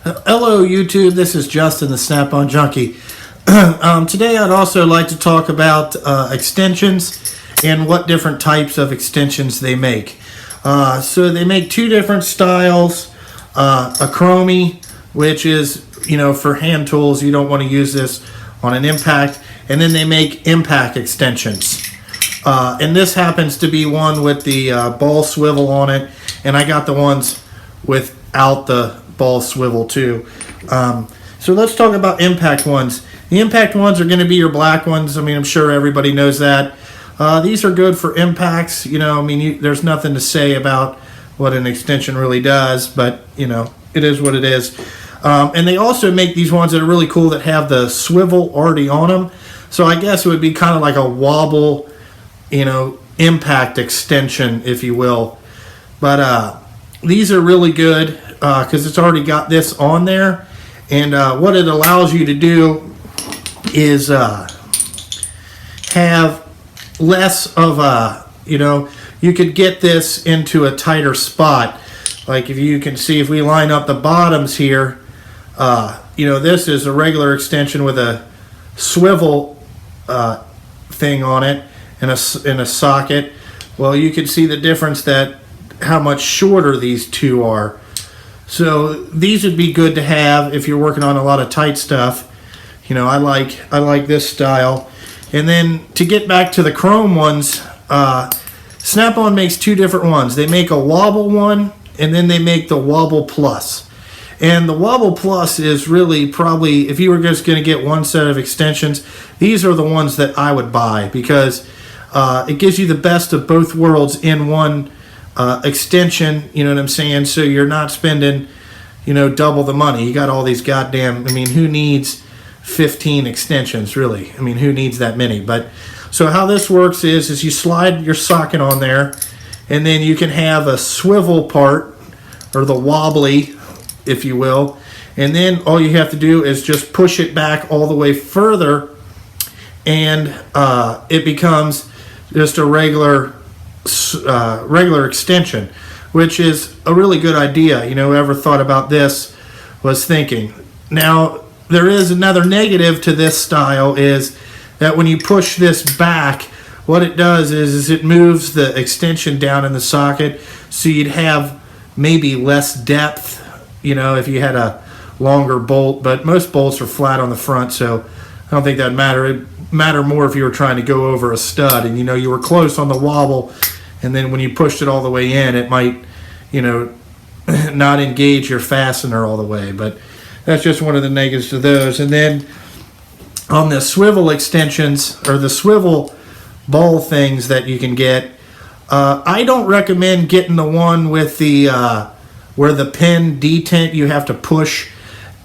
Hello YouTube, this is Justin the Snap-on Junkie. Today I'd also like to talk about extensions and what different types of extensions they make. So they make two different styles, a chromie, which is, for hand tools. You don't want to use this on an impact, and then they make impact extensions. And this happens to be one with the ball swivel on it, and I got the ones without the ball swivel too. So let's talk about impact ones. The impact ones are going to be your black ones. I'm sure everybody knows that. These are good for impacts. There's nothing to say about what an extension really does, but it is what it is. And they also make these ones that are really cool that have the swivel already on them. So I guess it would be kind of like a wobble, impact extension, if you will. But these are really good because it's already got this on there. And what it allows you to do is have less of a, you could get this into a tighter spot. Like if you can see, if we line up the bottoms here, this is a regular extension with a swivel thing on it and a socket. Well, you can see the difference that how much shorter these two are. So these would be good to have if you're working on a lot of tight stuff. I like this style. And then to get back to the chrome ones, Snap-on makes two different ones. They make a wobble one, and then they make the wobble plus. And the wobble plus is really probably, if you were just going to get one set of extensions, these are the ones that I would buy because it gives you the best of both worlds in one extension, you know what I'm saying? So you're not spending, double the money. You got all these goddamn, who needs 15 extensions, really? Who needs that many? But so how this works is you slide your socket on there, and then you can have a swivel part, or the wobbly, if you will, and then all you have to do is just push it back all the way further, and it becomes just a regular extension, which is a really good idea. Whoever thought about this was thinking. Now, there is another negative to this style is that when you push this back, what it does is it moves the extension down in the socket, so you'd have maybe less depth, if you had a longer bolt, but most bolts are flat on the front, so I don't think that'd matter. It'd matter more if you were trying to go over a stud and you were close on the wobble, and then when you pushed it all the way in, it might not engage your fastener all the way. But that's just one of the negatives to those. And then on the swivel extensions, or the swivel ball things that you can get, I don't recommend getting the one with the where the pin detent you have to push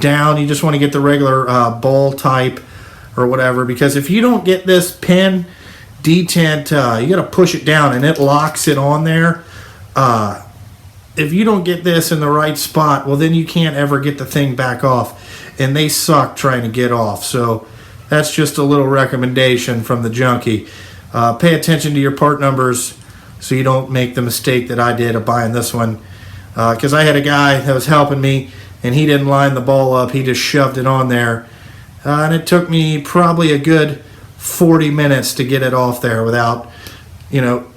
down. You just want to get the regular ball type or whatever, because if you don't get this pin detent, you got to push it down and it locks it on there. If you don't get this in the right spot, well, then you can't ever get the thing back off, and they suck trying to get off. So that's just a little recommendation from the junkie. Pay attention to your part numbers so you don't make the mistake that I did of buying this one, because I had a guy that was helping me and he didn't line the ball up. He just shoved it on there, and it took me probably a good 40 minutes to get it off there without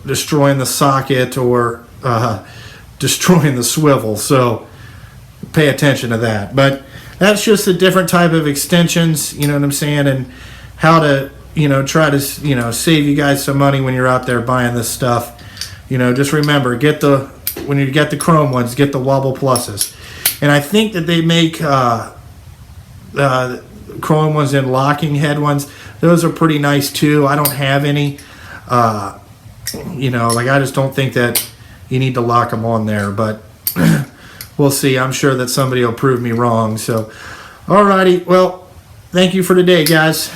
destroying the socket or destroying the swivel. So pay attention to that. But that's just a different type of extensions, you know what I'm saying, and how to try to save you guys some money when you're out there buying this stuff. Just remember, when you get the chrome ones, get the wobble pluses. And I think that they make chrome ones and locking head ones. Those are pretty nice too. I don't have any. I just don't think that you need to lock them on there, but we'll see. I'm sure that somebody will prove me wrong. So, alrighty. Well, thank you for today, guys.